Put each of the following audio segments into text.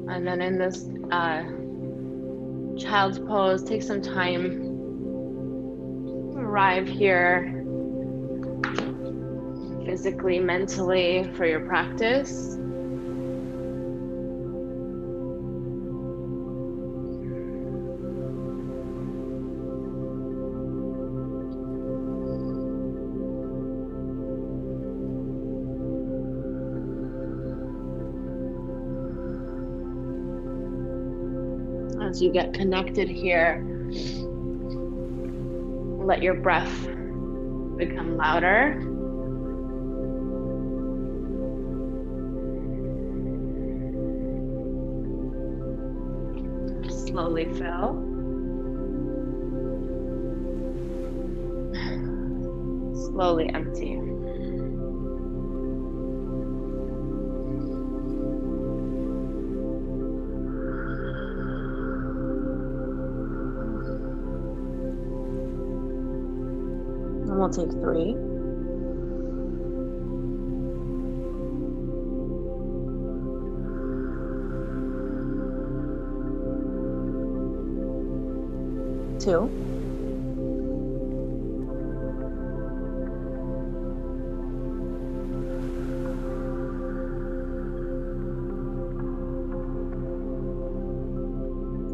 And then in this child's pose, take some time, arrive here physically, mentally for your practice. As you get connected here, let your breath become louder. Slowly fill. Slowly empty. And we'll take 3. Two.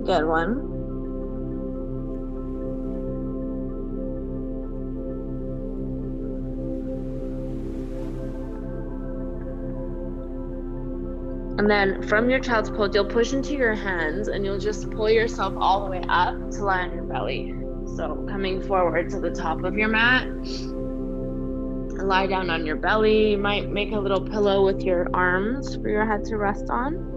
Good. 1. And then from your child's pose, you'll push into your hands and you'll just pull yourself all the way up to lie on your belly. So coming forward to the top of your mat. Lie down on your belly. You might make a little pillow with your arms for your head to rest on.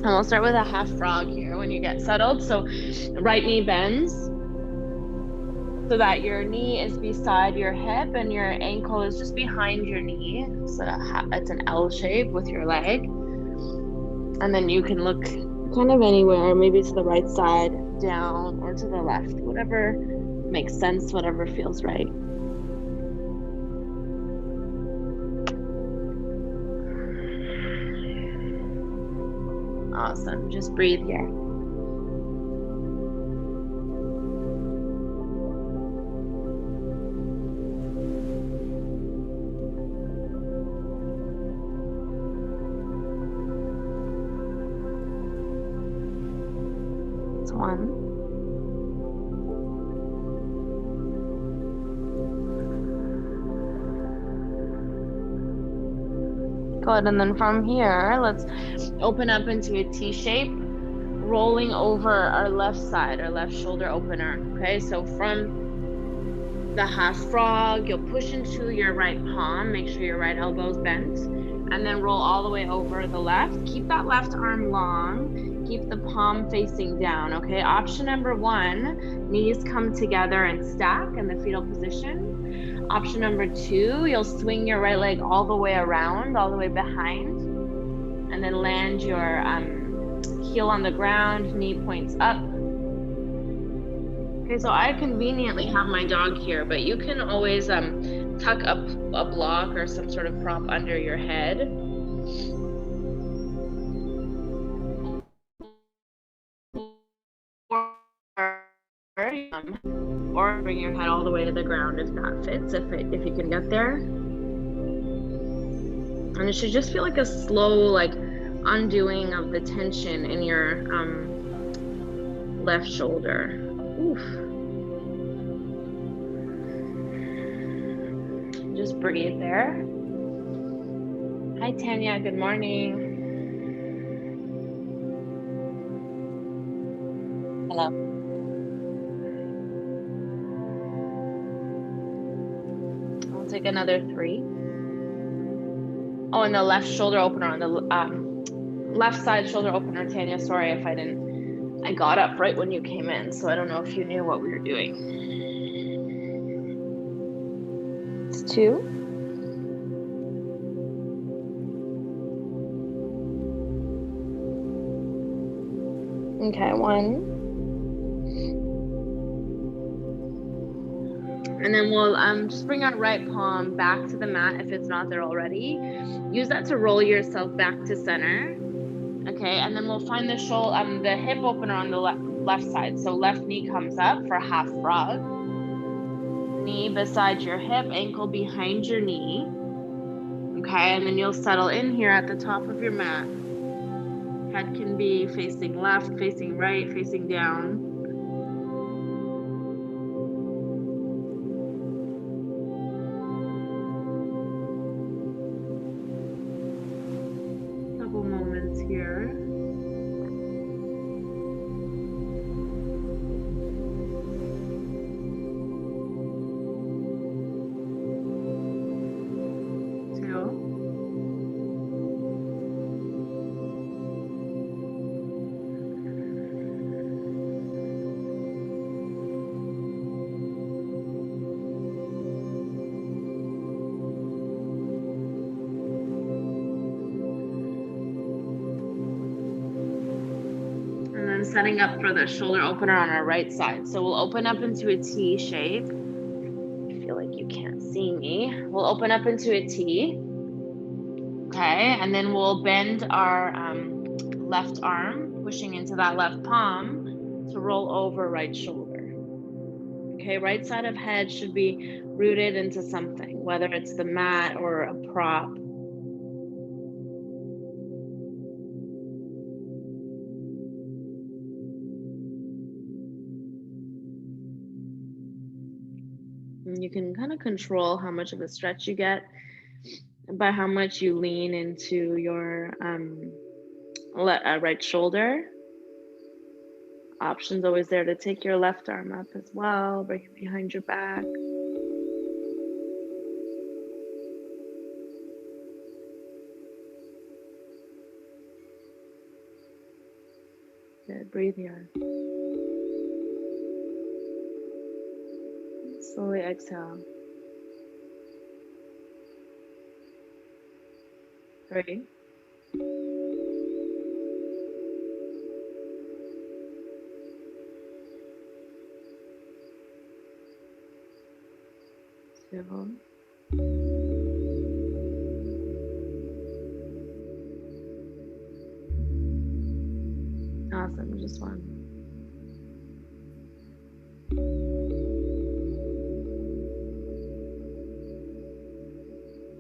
And we'll start with a half frog here when you get settled. So right knee bends so that your knee is beside your hip and your ankle is just behind your knee. So it's an L shape with your leg. And then you can look kind of anywhere, maybe to the right side, down, or to the left, whatever makes sense, whatever feels right. Awesome. Just breathe here. It's 1. Good. And then from here, let's open up into a T shape, rolling over our left side, our left shoulder opener. Okay, so from the half frog, you'll push into your right palm, make sure your right elbow is bent, and then roll all the way over the left. Keep that left arm long, keep the palm facing down. Okay, option number 1, knees come together and stack in the fetal position. Option number 2, you'll swing your right leg all the way around, all the way behind, and then land your heel on the ground, knee points up. Okay, so I conveniently have my dog here, but you can always tuck up a block or some sort of prop under your head. Or bring your head all the way to the ground if that fits, if you can get there. And it should just feel like a slow, like undoing of the tension in your left shoulder. Oof. Just breathe there. Hi, Tanya. Good morning. Hello. I'll take another 3. Oh, and the left shoulder opener on the left side shoulder opener, Tanya. Sorry if I didn't. I got up right when you came in, so I don't know if you knew what we were doing. It's 2. Okay, 1. And then we'll just bring our right palm back to the mat if it's not there already. Use that to roll yourself back to center. Okay, and then we'll find the hip opener on the left side. So left knee comes up for half frog. Knee beside your hip, ankle behind your knee. Okay, and then you'll settle in here at the top of your mat. Head can be facing left, facing right, facing down. Couple moments here. Setting up for the shoulder opener on our right side. So we'll open up into a T shape. I feel like you can't see me. We'll open up into a T. Okay, and then we'll bend our left arm, pushing into that left palm to roll over right shoulder. Okay, right side of head should be rooted into something, whether it's the mat or a prop. And you can kind of control how much of a stretch you get by how much you lean into your right shoulder. Options always there to take your left arm up as well, bring it behind your back. Good, breathe here. Slowly exhale. 3. 2. Awesome, just 1.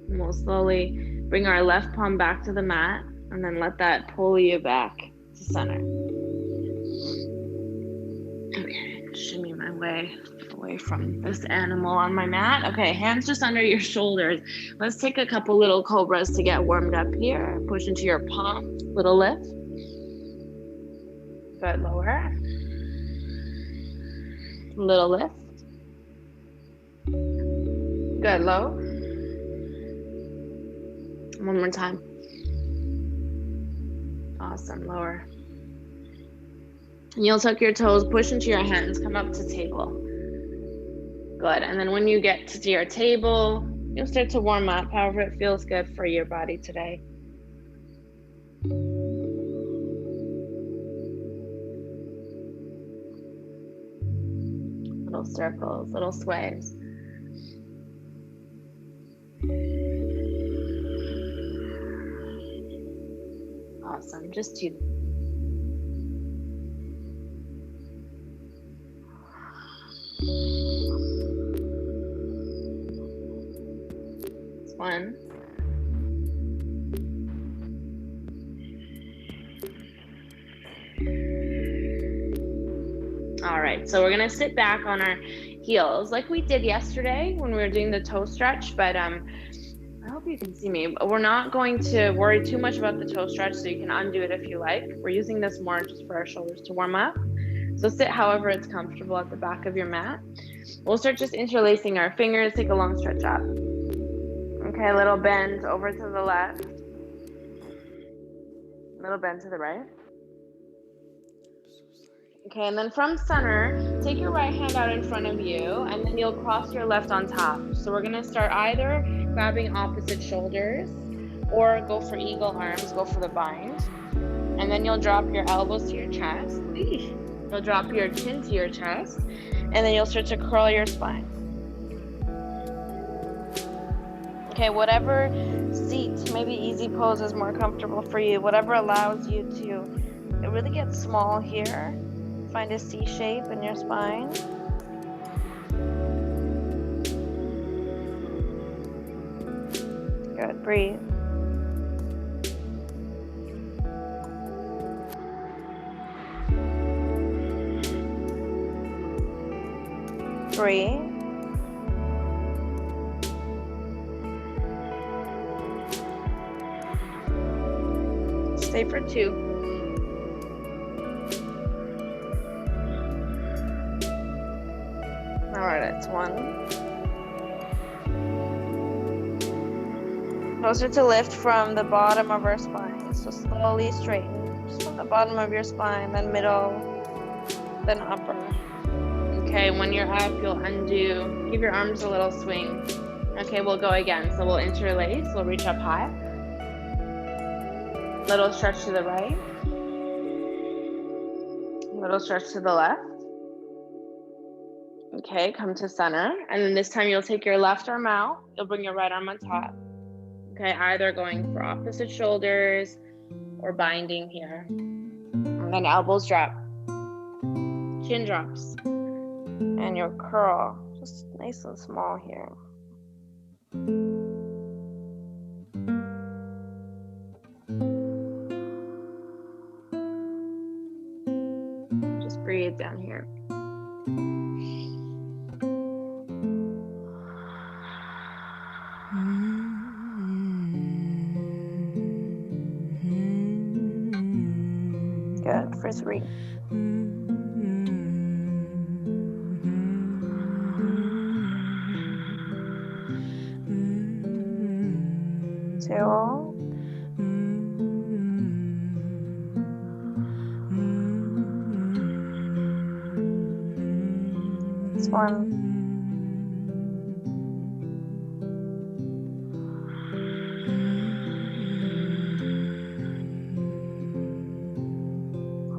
And we'll slowly bring our left palm back to the mat and then let that pull you back to center. Okay, shimmy my way away from this animal on my mat. Okay, hands just under your shoulders. Let's take a couple little cobras to get warmed up here. Push into your palm, little lift. Good, lower. Little lift. Good, low. One more time. Awesome, lower. And you'll tuck your toes, push into your hands, come up to table. Good, and then when you get to your table, you'll start to warm up, however it feels good for your body today. Little circles, little sways. Awesome, just 2. It's 1. All right, so we're gonna sit back on our heels like we did yesterday when we were doing the toe stretch, but I hope you can see me. We're not going to worry too much about the toe stretch, so you can undo it if you like. We're using this more just for our shoulders to warm up. So sit however it's comfortable at the back of your mat. We'll start just interlacing our fingers, take a long stretch up. Okay, a little bend over to the left. A little bend to the right. Okay, and then from center, take your right hand out in front of you, and then you'll cross your left on top. So we're gonna start either grabbing opposite shoulders or go for eagle arms, go for the bind. And then you'll drop your elbows to your chest. You'll drop your chin to your chest. And then you'll start to curl your spine. Okay, whatever seat, maybe easy pose is more comfortable for you. Whatever allows you to really get small here. Find a C shape in your spine. Good, breathe. Breathe. Stay for 2. All right, it's 1. Closer to lift from the bottom of our spine. So slowly straighten. Just from the bottom of your spine, then middle, then upper. Okay, when you're up, you'll undo. Give your arms a little swing. Okay, we'll go again. So we'll interlace. We'll reach up high. Little stretch to the right. Little stretch to the left. Okay, come to center. And then this time you'll take your left arm out. You'll bring your right arm on top. Okay, either going for opposite shoulders or binding here. And then elbows drop. Chin drops. And you'll curl. Just nice and small here. Just breathe down here. Good, for 3. 2. It's 1.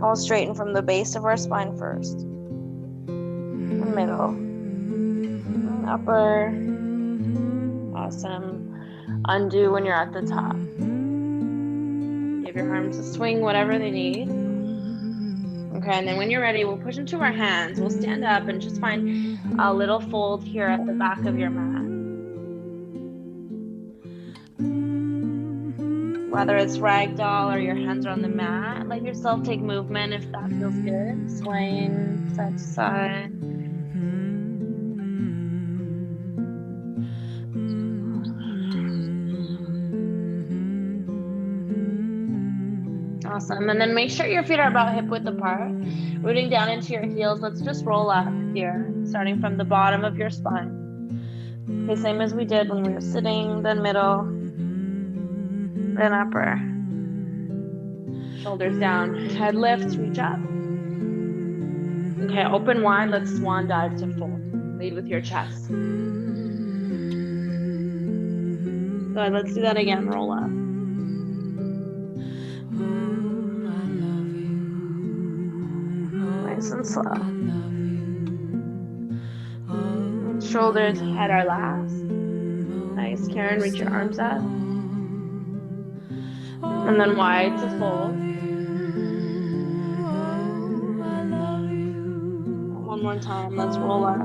All straighten from the base of our spine first. And middle. And upper. Awesome. Undo when you're at the top. Give your arms a swing, whatever they need. Okay, and then when you're ready, we'll push into our hands. We'll stand up and just find a little fold here at the back of your mat. Whether it's ragdoll or your hands are on the mat, let yourself take movement if that feels good. Swaying side to side. Awesome. And then make sure your feet are about hip width apart. Rooting down into your heels. Let's just roll up here, starting from the bottom of your spine. Okay, same as we did when we were sitting, then middle, then upper. Shoulders down, head lifts, reach up. Okay, open wide. Let's swan dive to fold. Lead with your chest. Good, let's do that again. Roll up. Nice and slow. Shoulders, head are last. Nice, Karen, reach your arms up. And then wide to fold. One more time, let's roll up.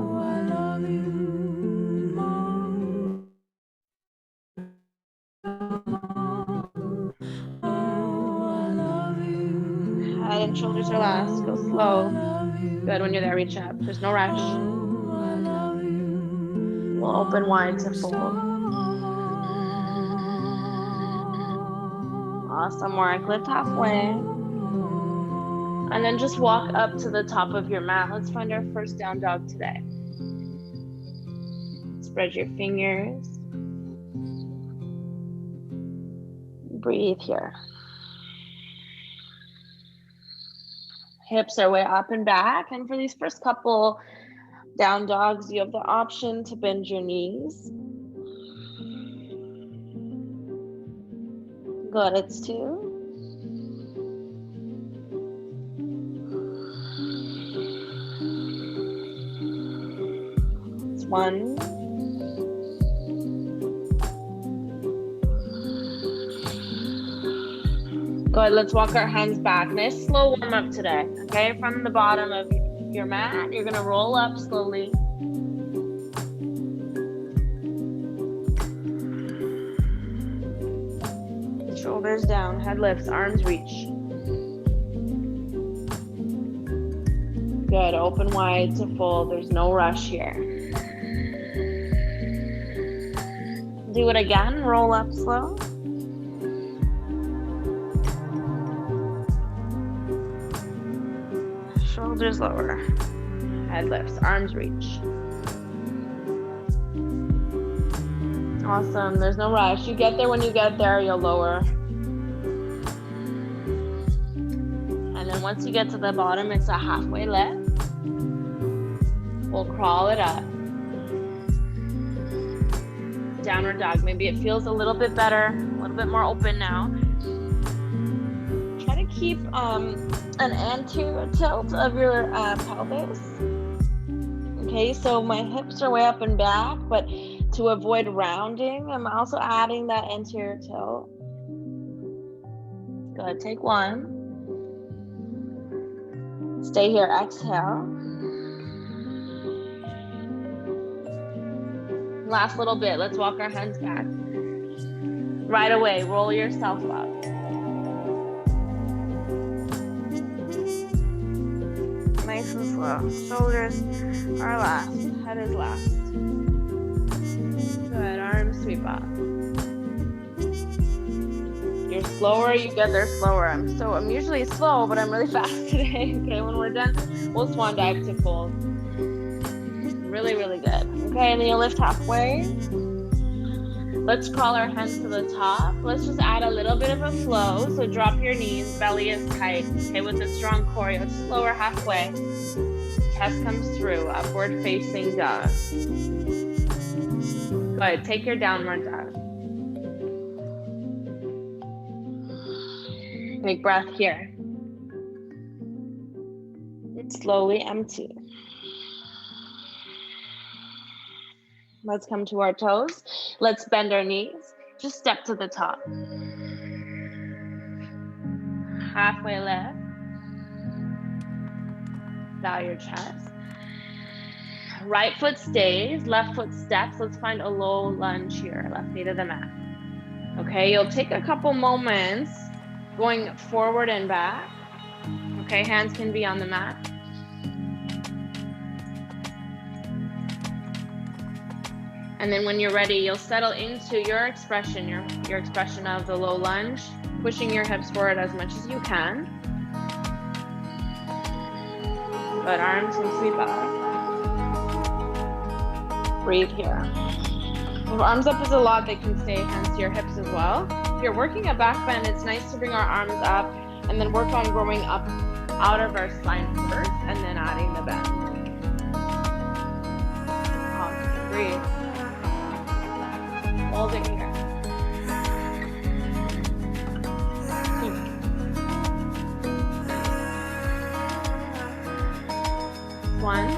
Head and shoulders are last, go slow. Good, when you're there, reach up. There's no rush. We'll open wide to fold. Awesome work. Lift halfway. And then just walk up to the top of your mat. Let's find our first down dog today. Spread your fingers. Breathe here. Hips are way up and back. And for these first couple down dogs, you have the option to bend your knees. Good, it's 2. 1. Good, let's walk our hands back. Nice slow warm up today, okay? From the bottom of your mat, you're gonna roll up slowly. Shoulders down, head lifts, arms reach. Good, open wide to fold. There's no rush here. Do it again, roll up slow. Shoulders lower, head lifts, arms reach. Awesome, there's no rush. You get there when you get there, you'll lower. And then once you get to the bottom, it's a halfway lift. We'll crawl it up. Downward dog. Maybe it feels a little bit better, a little bit more open now. Try to keep an anterior tilt of your pelvis. Okay, so my hips are way up and back, but to avoid rounding, I'm also adding that anterior tilt. Good, take 1. Stay here, exhale. Last little bit, let's walk our hands back. Right away, roll yourself up. Nice and slow. Shoulders are last, head is last. Good, arms sweep up. You're slower, you get there slower. I'm usually slow, but I'm really fast today. Okay, when we're done, we'll swan dive to fold. Really, really good. Okay, and then you lift halfway. Let's crawl our hands to the top. Let's just add a little bit of a flow. So drop your knees, belly is tight. Okay, with a strong core, you'll just lower halfway. Chest comes through, upward facing dog. Good, take your downward dog. Big breath here. Slowly empty. Let's come to our toes. Let's bend our knees. Just step to the top. Halfway lift. Bow your chest. Right foot stays, left foot steps. Let's find a low lunge here, left knee to the mat. Okay, you'll take a couple moments going forward and back. Okay, hands can be on the mat. And then when you're ready, you'll settle into your expression, your expression of the low lunge, pushing your hips forward as much as you can. Good, arms can sweep up. Breathe here. If arms up is a lot, they can stay hands to your hips as well. If you're working a back bend, it's nice to bring our arms up and then work on growing up out of our spine first and then adding the bend. Awesome. Breathe. Hold it here. 2. 1.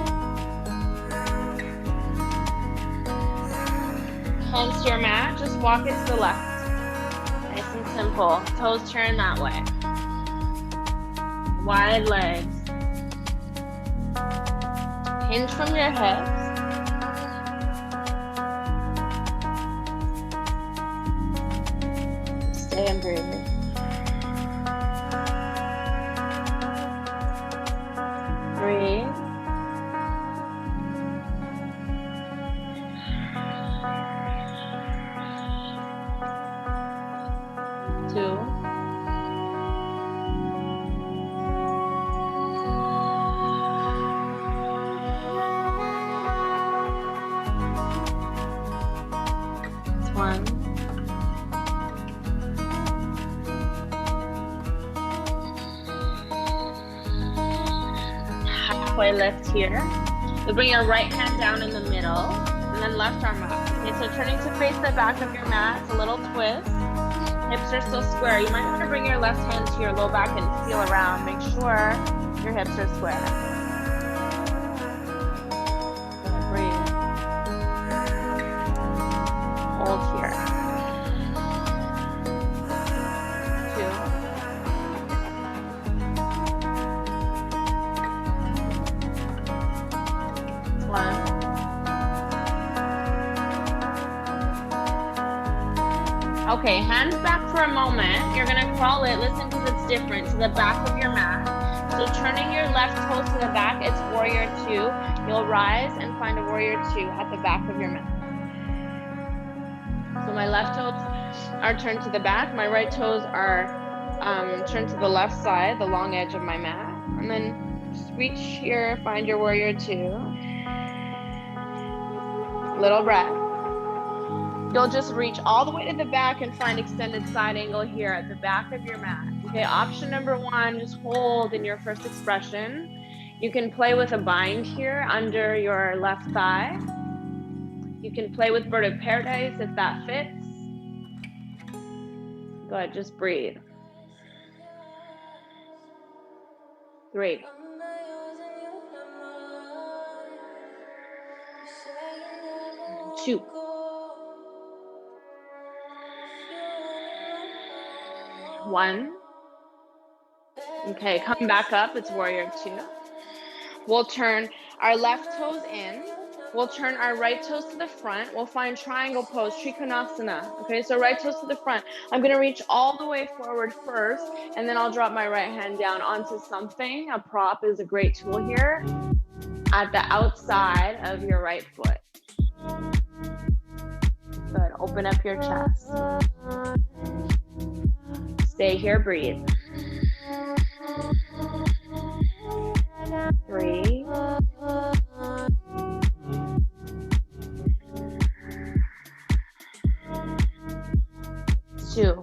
Hands to your mat, just walk it to the left. Nice and simple. Toes turn that way. Wide legs. Hinge from your hips. Stay and breathe. Breathe. 2. 1. Halfway lift here. You'll bring your right hand down in the middle and then left arm up. Okay, so turning to face the back of your mat, it's a little twist. Hips are still square. You might want to bring your left hand to your low back and feel around. Make sure your hips are square. Breathe. Okay, hands back for a moment. You're gonna crawl it, listen because it's different, to the back of your mat. So turning your left toes to the back, it's warrior two. You'll rise and find a warrior two at the back of your mat. So my left toes are turned to the back. My right toes are turned to the left side, the long edge of my mat. And then just reach here, find your warrior two. Little breath. You'll just reach all the way to the back and find extended side angle here at the back of your mat. Okay, option number one, just hold in your first expression. You can play with a bind here under your left thigh. You can play with bird of paradise if that fits. Go ahead, just breathe. 3. 2. 1. Okay, come back up. It's warrior two. We'll turn our left toes in. We'll turn our right toes to the front. We'll find triangle pose, Trikonasana. Okay, so right toes to the front. I'm going to reach all the way forward first, and then I'll drop my right hand down onto something. A prop is a great tool here at the outside of your right foot. Good. Open up your chest. Stay here, breathe. 3. 2.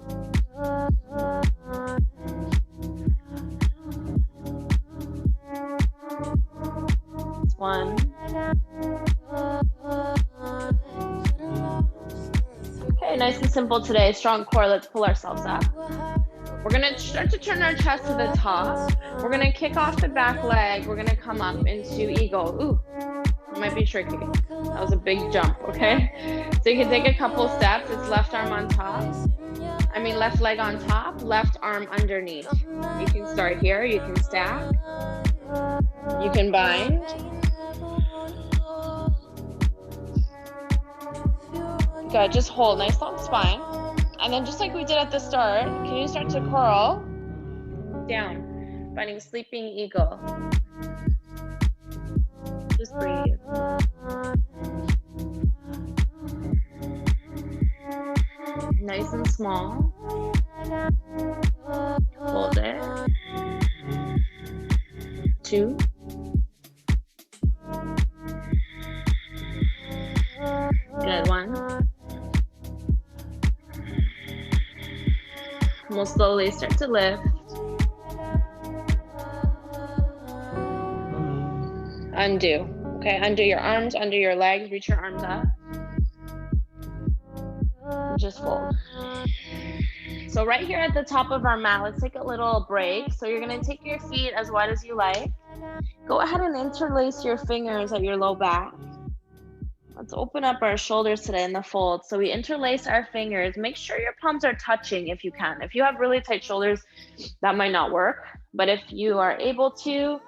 1. Okay, nice and simple today. Strong core. Let's pull ourselves up. We're going to start to turn our chest to the top. We're going to kick off the back leg. We're going to come up into eagle. Ooh, it might be tricky. That was a big jump, okay? So you can take a couple steps. It's left arm on top. Left leg on top, left arm underneath. You can start here. You can stack. You can bind. Good, just hold. Nice long spine. And then just like we did at the start, can you start to curl down, finding sleeping eagle. Just breathe. Nice and small. Hold it. 2. Good, 1. We'll slowly start to lift. Undo. Okay, undo your arms, under your legs, reach your arms up. Just fold. So right here at the top of our mat, let's take a little break. So you're gonna take your feet as wide as you like. Go ahead and interlace your fingers at your low back. Let's open up our shoulders today in the fold. So we interlace our fingers. Make sure your palms are touching if you can. If you have really tight shoulders, that might not work. But if you are able to,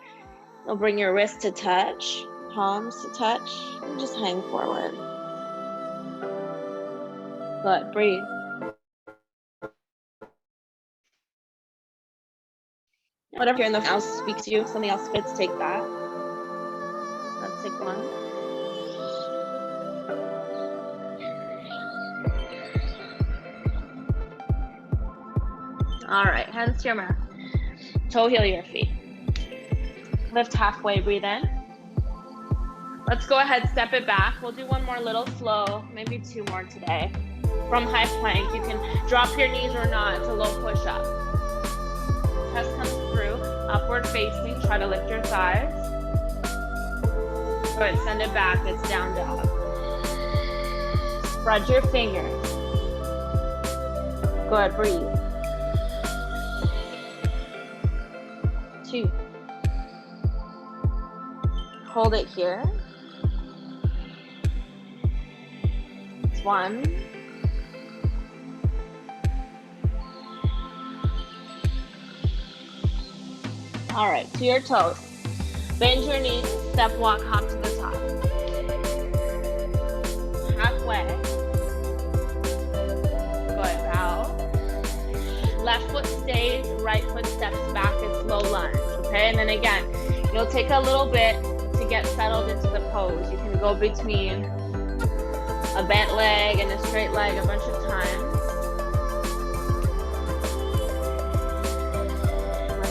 you'll bring your wrists to touch, palms to touch, and just hang forward. Good, breathe. Whatever here in the house speaks to you, something else fits, take that. Let's take 1. All right, hands to your mat. Toe heel your feet. Lift halfway, breathe in. Let's go ahead, step it back. We'll do one more little flow, maybe 2 more today. From high plank, you can drop your knees or not. It's a low push up. Chest comes through, upward facing. Try to lift your thighs. Good, send it back. It's down dog. Spread your fingers. Good, breathe. 2. Hold it here. 1. All right, to your toes. Bend your knees, step walk, hop to the top. Halfway. Good, bow stays, right foot steps back, it's low lunge, okay? And then again, you'll take a little bit to get settled into the pose. You can go between a bent leg and a straight leg a bunch of times.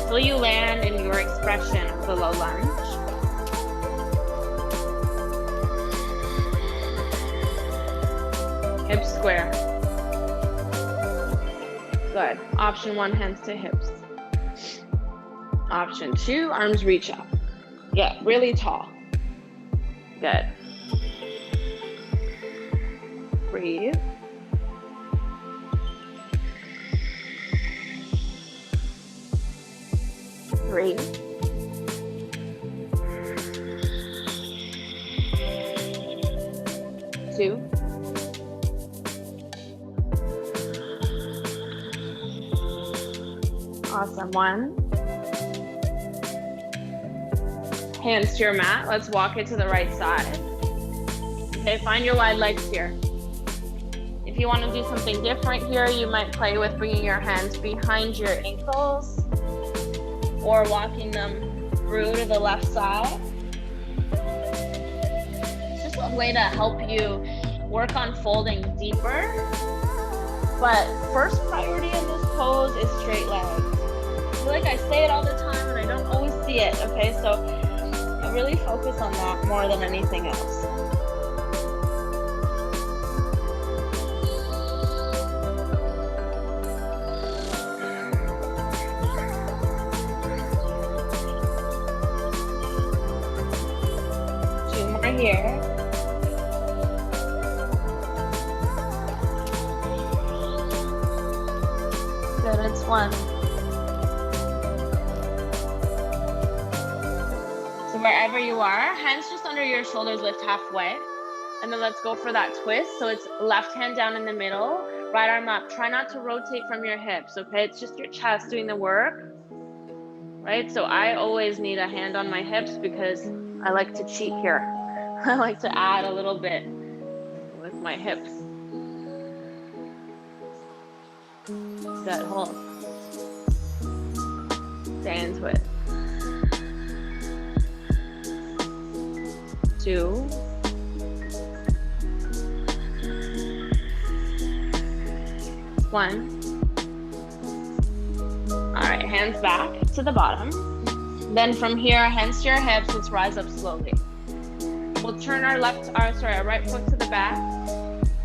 Until you land in your expression of the low lunge. Hips square. Good. Option 1, hands to hips. Option 2, arms reach up. Get really tall. Good. Breathe. Three. Two. Awesome. 1. Hands to your mat. Let's walk it to the right side. Okay, find your wide legs here. If you want to do something different here, you might play with bringing your hands behind your ankles or walking them through to the left side. It's just a way to help you work on folding deeper. But first priority in this pose is straight legs. I feel like I say it all the time and I don't always see it, okay? So I really focus on that more than anything else. Here. Good, it's 1. So wherever you are, hands just under your shoulders, lift halfway. And then let's go for that twist. So it's left hand down in the middle, right arm up. Try not to rotate from your hips, okay? It's just your chest doing the work, right? So I always need a hand on my hips because I like to cheat here. I like to add a little bit with my hips. Good, hold. Stay into it. 2. 1. All right, hands back to the bottom. Then from here, hands to your hips, let's rise up slowly. We'll turn our right foot to the back.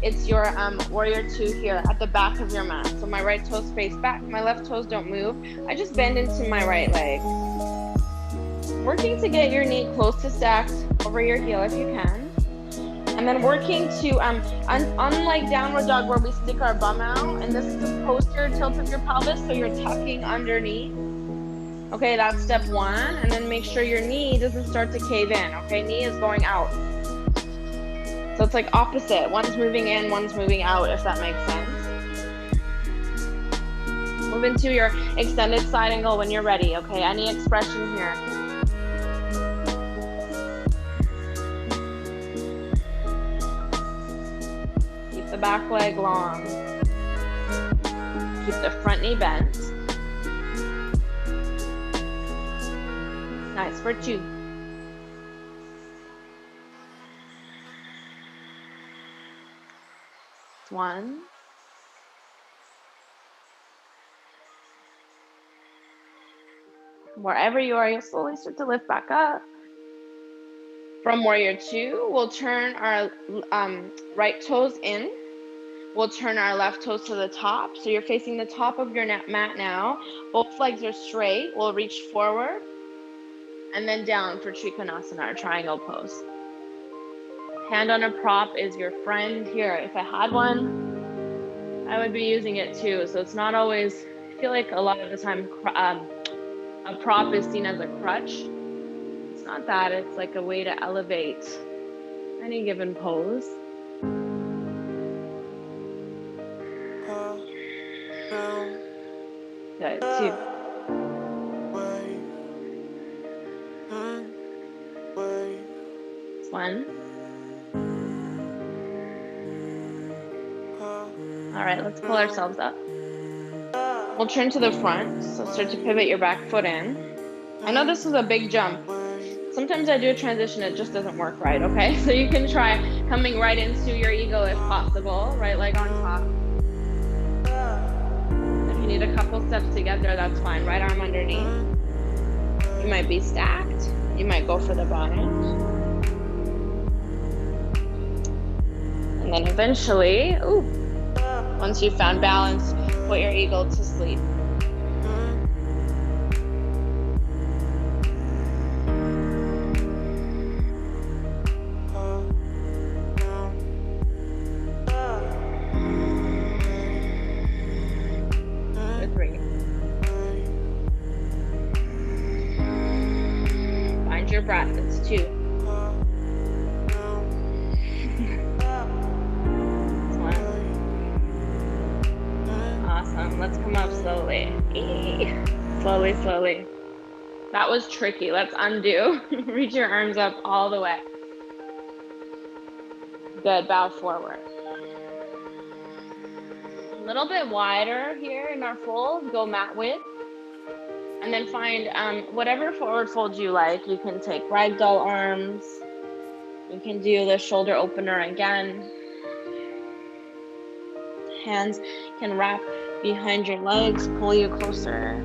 It's your warrior 2 here at the back of your mat. So my right toes face back, my left toes don't move. I just bend into my right leg. Working to get your knee close to stacked over your heel if you can. And then working to, unlike downward dog where we stick our bum out, and this is the posterior tilt of your pelvis, so you're tucking underneath. Okay, that's step 1, and then make sure your knee doesn't start to cave in, okay? Knee is going out. So it's like opposite. One's moving in, one's moving out, if that makes sense. Move into your extended side angle when you're ready, okay? Any expression here. Keep the back leg long. Keep the front knee bent. Nice, for 2. 1. Wherever you are, you'll slowly start to lift back up. From warrior 2, we'll turn our right toes in. We'll turn our left toes to the top. So you're facing the top of your mat now. Both legs are straight. We'll reach forward. And then down for Trikonasana, our triangle pose. Hand on a prop is your friend here. If I had one, I would be using it too. So it's not always, I feel like a lot of the time a prop is seen as a crutch. It's not that, it's like a way to elevate any given pose. Good, 2. 1. All right, let's pull ourselves up. We'll turn to the front. So start to pivot your back foot in. I know this is a big jump. Sometimes I do a transition, it just doesn't work right, okay? So you can try coming right into your ego if possible, right leg on top. If you need a couple steps to get there, that's fine. Right arm underneath. You might be stacked. You might go for the bind. And then eventually, once you've found balance, put your eagle to sleep. Your breath. It's 2. Awesome. Let's come up slowly. Slowly, slowly. That was tricky. Let's undo. Reach your arms up all the way. Good. Bow forward. A little bit wider here in our fold. Go mat width. And then find whatever forward fold you like. You can take ragdoll arms. You can do the shoulder opener again. Hands can wrap behind your legs, pull you closer.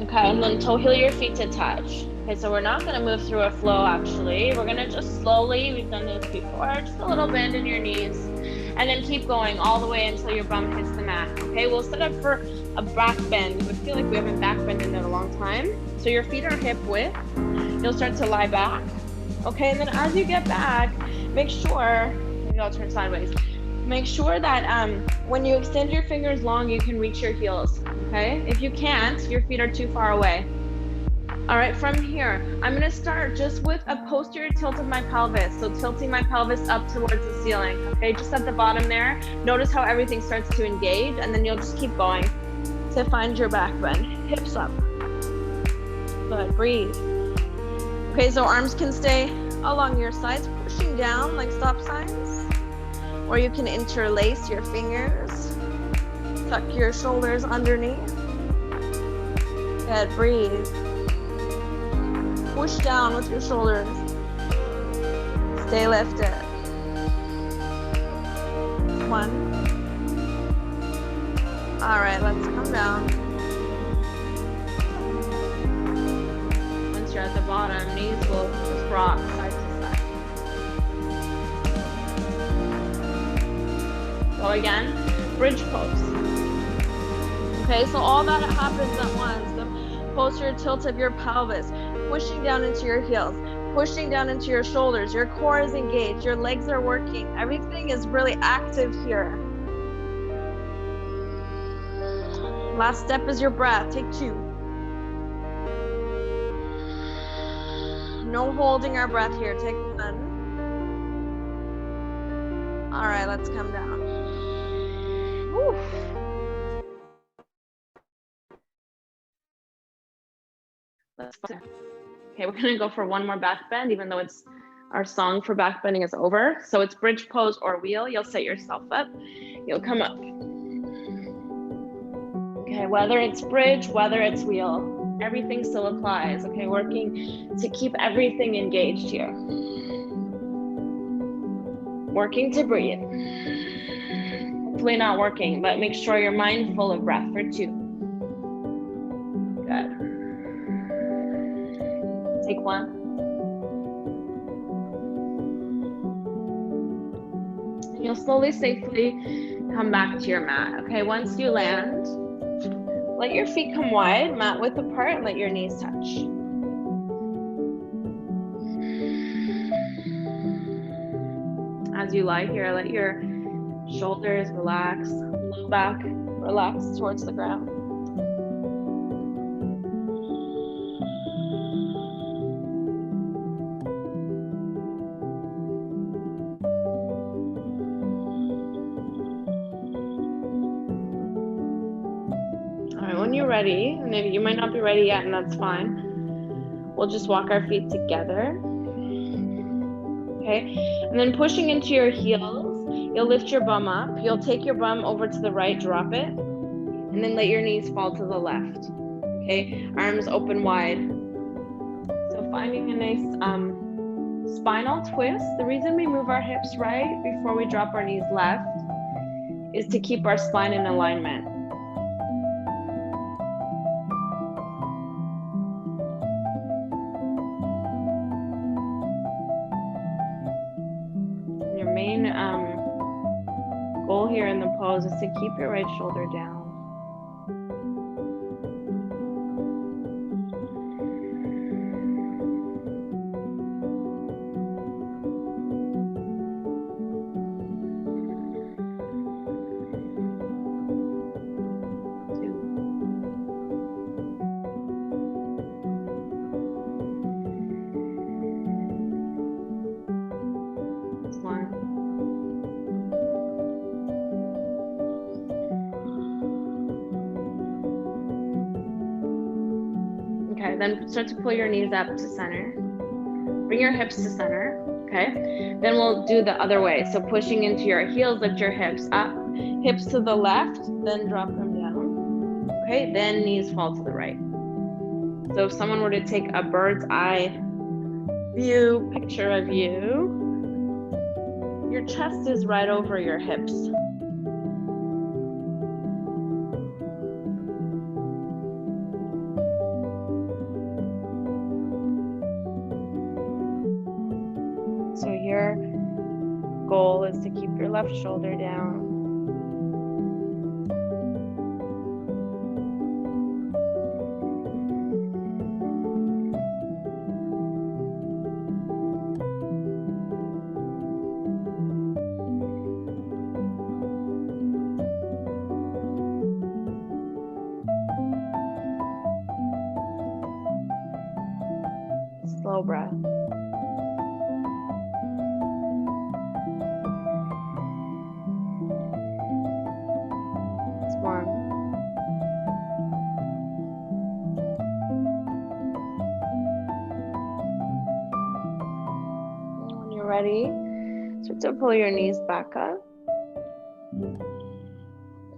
Okay, and then toe heel your feet to touch. Okay, so we're not going to move through a flow actually. We're going to just slowly, we've done this before, just a little bend in your knees. And then keep going all the way until your bum hits the mat. Okay, we'll set up for a back bend. I feel like we haven't back bended in a long time. So your feet are hip width. You'll start to lie back. Okay, and then as you get back, make sure, maybe I'll turn sideways. Make sure that when you extend your fingers long, you can reach your heels, okay? If you can't, your feet are too far away. All right, from here, I'm gonna start just with a posterior tilt of my pelvis. So tilting my pelvis up towards the ceiling, okay? Just at the bottom there. Notice how everything starts to engage, and then you'll just keep going to find your back bend. Hips up. Good, breathe. Okay, so arms can stay along your sides, pushing down like stop signs. Or you can interlace your fingers. Tuck your shoulders underneath. Good, breathe. Push down with your shoulders. Stay lifted. 1. All right, let's come down. Once you're at the bottom, knees will just rock side to side. Go again, bridge pose. Okay, so all that happens at once. The posterior tilt of your pelvis, pushing down into your heels, pushing down into your shoulders. Your core is engaged, your legs are working. Everything is really active here. Last step is your breath. Take 2. No holding our breath here. Take 1. All right, let's come down. Woo. Okay, we're gonna go for one more back bend, even though it's our song for back bending is over. So it's bridge pose or wheel. You'll set yourself up. You'll come up. Okay, whether it's bridge, whether it's wheel, everything still applies. Okay, working to keep everything engaged here. Working to breathe. Hopefully not working, but make sure you're mindful of breath for 2. Good. Take 1. And you'll slowly, safely come back to your mat. Okay, once you land, let your feet come wide, mat width apart, and let your knees touch. As you lie here, let your shoulders relax, low back relax towards the ground. right, when you're ready, and maybe you might not be ready yet, and that's fine, we'll just walk our feet together. Okay, and then pushing into your heels, you'll lift your bum up. You'll take your bum over to the right, drop it, and then let your knees fall to the left. Okay, arms open wide. So finding a nice spinal twist. The reason we move our hips right before we drop our knees left is to keep our spine in alignment. Your main goal here in the pose is to keep your right shoulder down. Okay, then start to pull your knees up to center. Bring your hips to center, okay? Then we'll do the other way. So pushing into your heels, lift your hips up, hips to the left, then drop them down, okay? Then knees fall to the right. So if someone were to take a bird's eye view, picture of you, your chest is right over your hips. So your goal is to keep your left shoulder down. Slow breath. Ready? Start to pull your knees back up.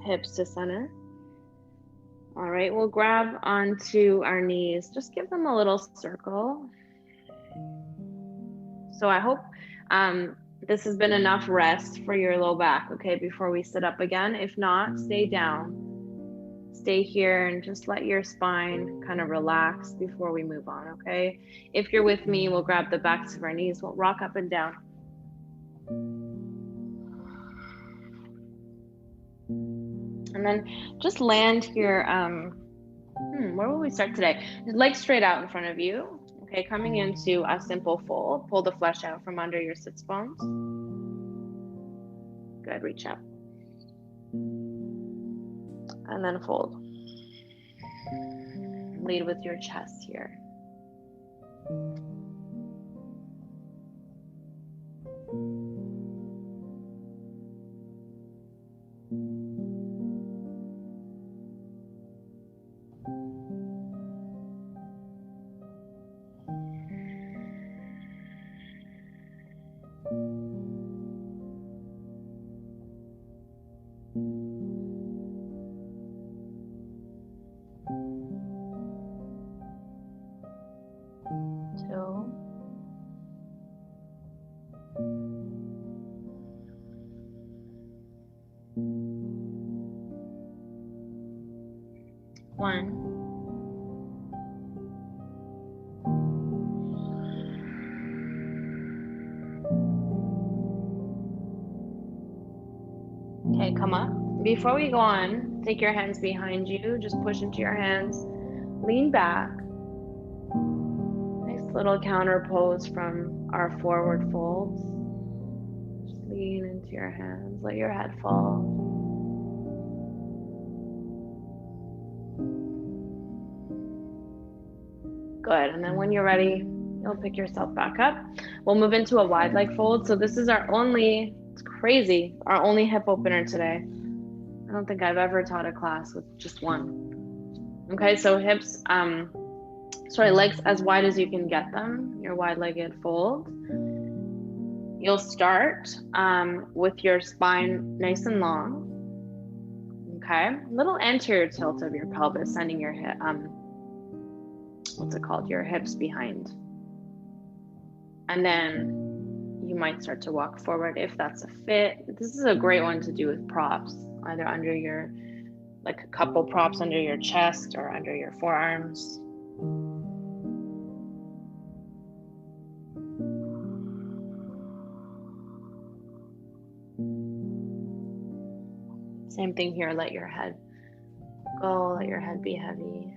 Hips to center. All right, we'll grab onto our knees. Just give them a little circle. So I hope this has been enough rest for your low back, okay, before we sit up again. If not, stay down. Stay here and just let your spine kind of relax before we move on, okay? If you're with me, we'll grab the backs of our knees. We'll rock up and down. And then just land here. Where will we start today? Legs straight out in front of you. Okay, coming into a simple fold. Pull the flesh out from under your sits bones. Good, reach up. And then fold. Lead with your chest here. One. Okay, come up. Before we go on, take your hands behind you. Just push into your hands. Lean back. Nice little counter pose from our forward folds. Just lean into your hands. Let your head fall. Good, and then when you're ready, you'll pick yourself back up. We'll move into a wide leg fold. So this is our only, it's crazy, our only hip opener today. I don't think I've ever taught a class with just one. Okay, so hips, legs as wide as you can get them, your wide-legged fold. You'll start with your spine nice and long. Okay, little anterior tilt of your pelvis, sending your hip, what's it called? Your hips behind. And then you might start to walk forward if that's a fit. This is a great one to do with props, either under your, like a couple props under your chest or under your forearms. Same thing here, let your head go, let your head be heavy.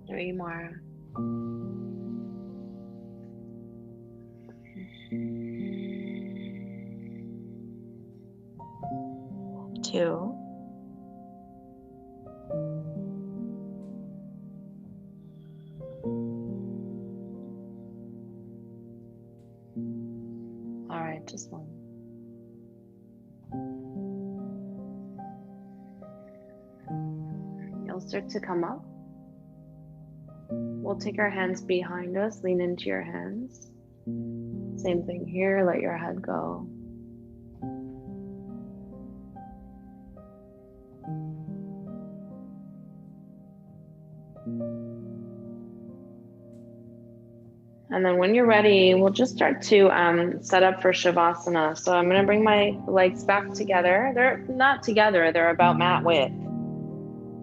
Three more. Two. All right, just one. You'll start to come up. We'll take our hands behind us, lean into your hands. Same thing here, let your head go. And then when you're ready, we'll just start to set up for Shavasana. So I'm going to bring my legs back together. They're not together, they're about mat width.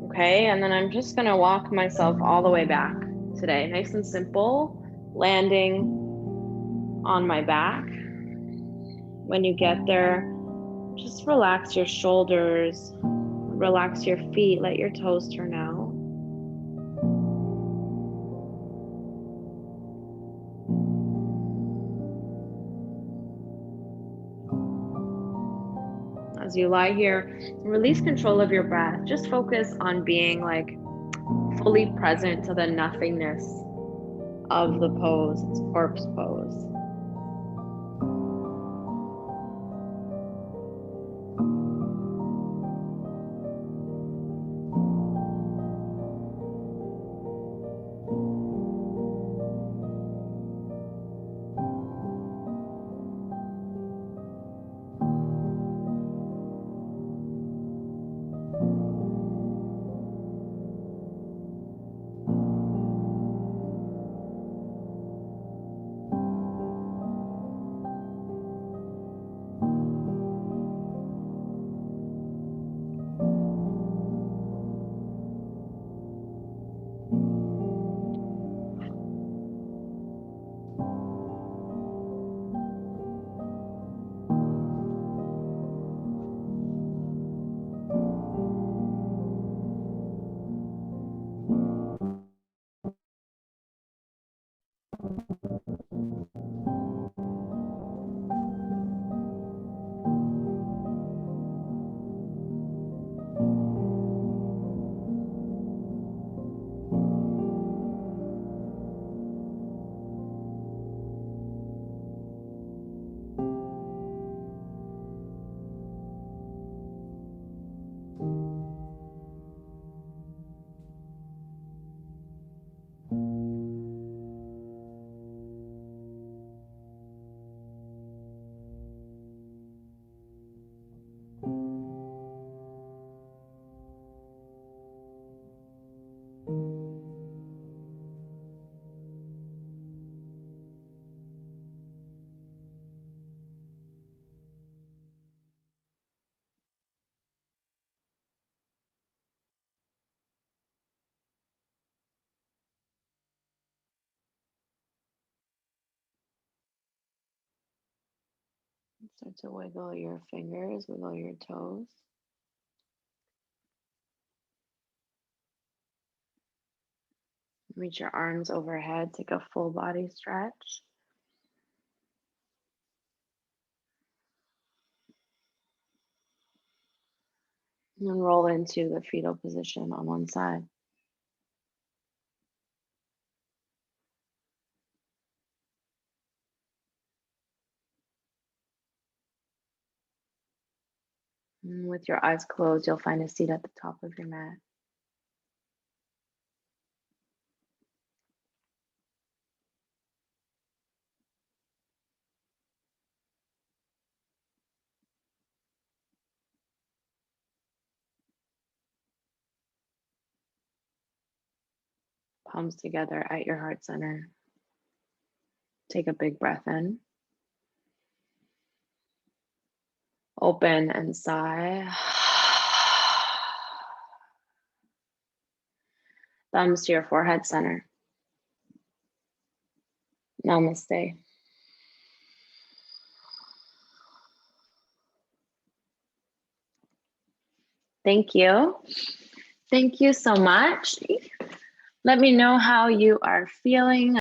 Okay, and then I'm just going to walk myself all the way back today. Nice and simple, landing on my back. When you get there, just relax your shoulders, relax your feet, let your toes turn out. As you lie here, release control of your breath. Just focus on being like fully present to the nothingness of the pose. It's corpse pose. Start to wiggle your fingers, wiggle your toes. Reach your arms overhead, take a full body stretch. And then roll into the fetal position on one side. And with your eyes closed, you'll find a seat at the top of your mat. Palms together at your heart center. Take a big breath in. Open and sigh. Thumbs to your forehead center. Namaste. Thank you. Thank you so much. Let me know how you are feeling.